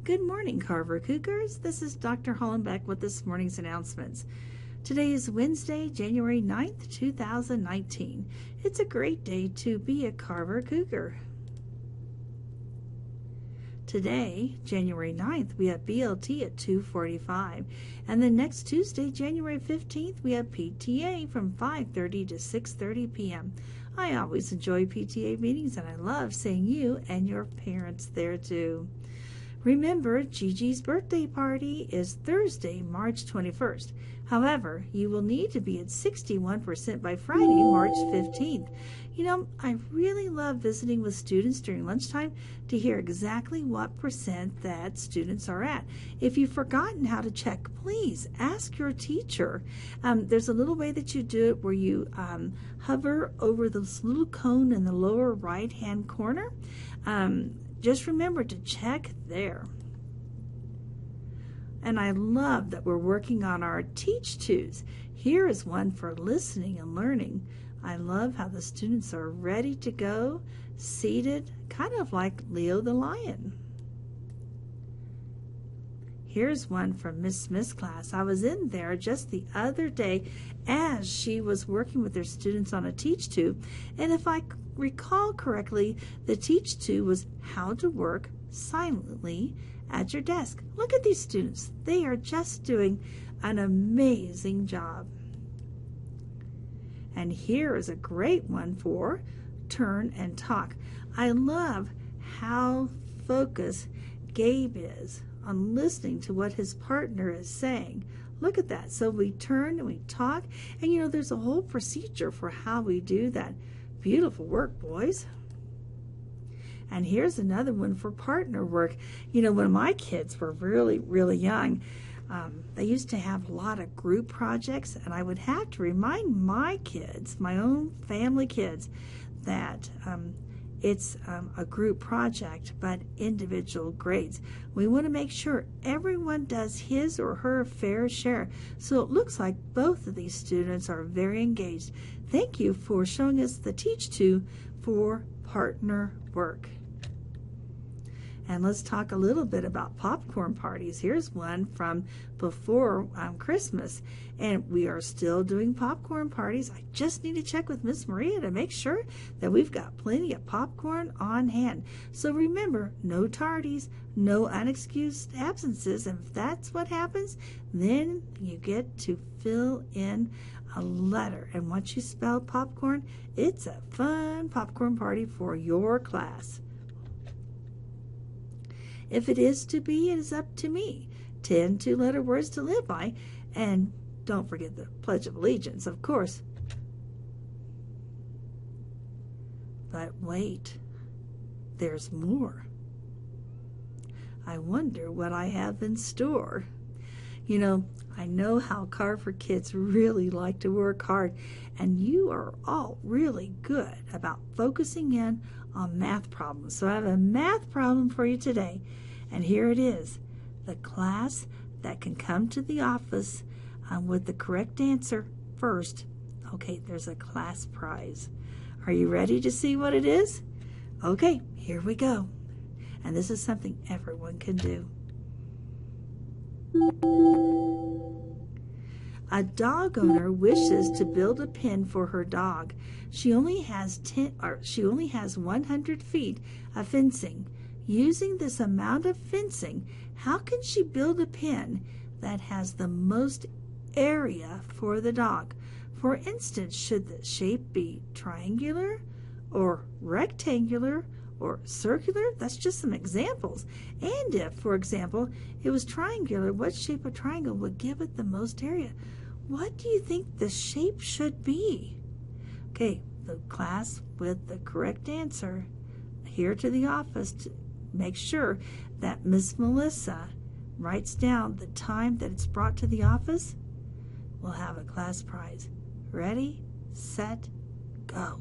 Good morning, Carver Cougars. This is Dr. Hollenbeck with this morning's announcements. Today is Wednesday, January 9th, 2019. It's a great day to be a Carver Cougar. Today, January 9th, we have BLT at 2:45. And then next Tuesday, January 15th, we have PTA from 5:30 to 6:30 p.m. I always enjoy PTA meetings, and I love seeing you and your parents there too. Remember, Gigi's birthday party is Thursday, March 21st. However, you will need to be at 61% by Friday, March 15th. You know, I really love visiting with students during lunchtime to hear exactly what percent that students are at. If you've forgotten how to check, please ask your teacher. There's a little way that you do it where you hover over this little cone in the lower right-hand corner. Just remember to check there. And I love that we're working on our Teach Twos. Here is one for listening and learning. I love how the students are ready to go, seated, kind of like Leo the Lion. Here's one from Miss Smith's class. I was in there just the other day as she was working with her students on a Teach Two, and if I recall correctly, the Teach Two was how to work silently at your desk. Look at these students. They are just doing an amazing job. And here is a great one for Turn and Talk. I love how focused Gabe is on listening to what his partner is saying. Look at that. So we turn and we talk, and you know, there's a whole procedure for how we do that. Beautiful work, boys. And here's another one for partner work. You know, when my kids were really young, they used to have a lot of group projects, and I would have to remind my kids, my own family kids, that it's a group project, but individual grades. We want to make sure everyone does his or her fair share. So it looks like both of these students are very engaged. Thank you for showing us the Teach To for partner work. And let's talk a little bit about popcorn parties. Here's one from before Christmas, and we are still doing popcorn parties. I just need to check with Miss Maria to make sure that we've got plenty of popcorn on hand. So remember, no tardies, no unexcused absences, and if that's what happens, then you get to fill in a letter. And once you spell popcorn, it's a fun popcorn party for your class. If it is to be, it is up to me. 10 two-letter words to live by. And don't forget the Pledge of Allegiance, of course. But wait, there's more. I wonder what I have in store. You know, I know how Carver kids really like to work hard, and you are all really good about focusing in on math problems. So I have a math problem for you today, and here it is. The class that can come to the office with the correct answer first, okay, there's a class prize. Are you ready to see what it is? Okay, here we go. And this is something everyone can do. A dog owner wishes to build a pen for her dog. She only has 100 feet of fencing. Using this amount of fencing, how can she build a pen that has the most area for the dog? For instance, should the shape be triangular or rectangular or circular? That's just some examples. And if, for example, it was triangular, what shape of triangle would give it the most area? What do you think the shape should be? Okay, the class with the correct answer here to the office to make sure that Miss Melissa writes down the time that it's brought to the office. We'll have a class prize. Ready, set, go.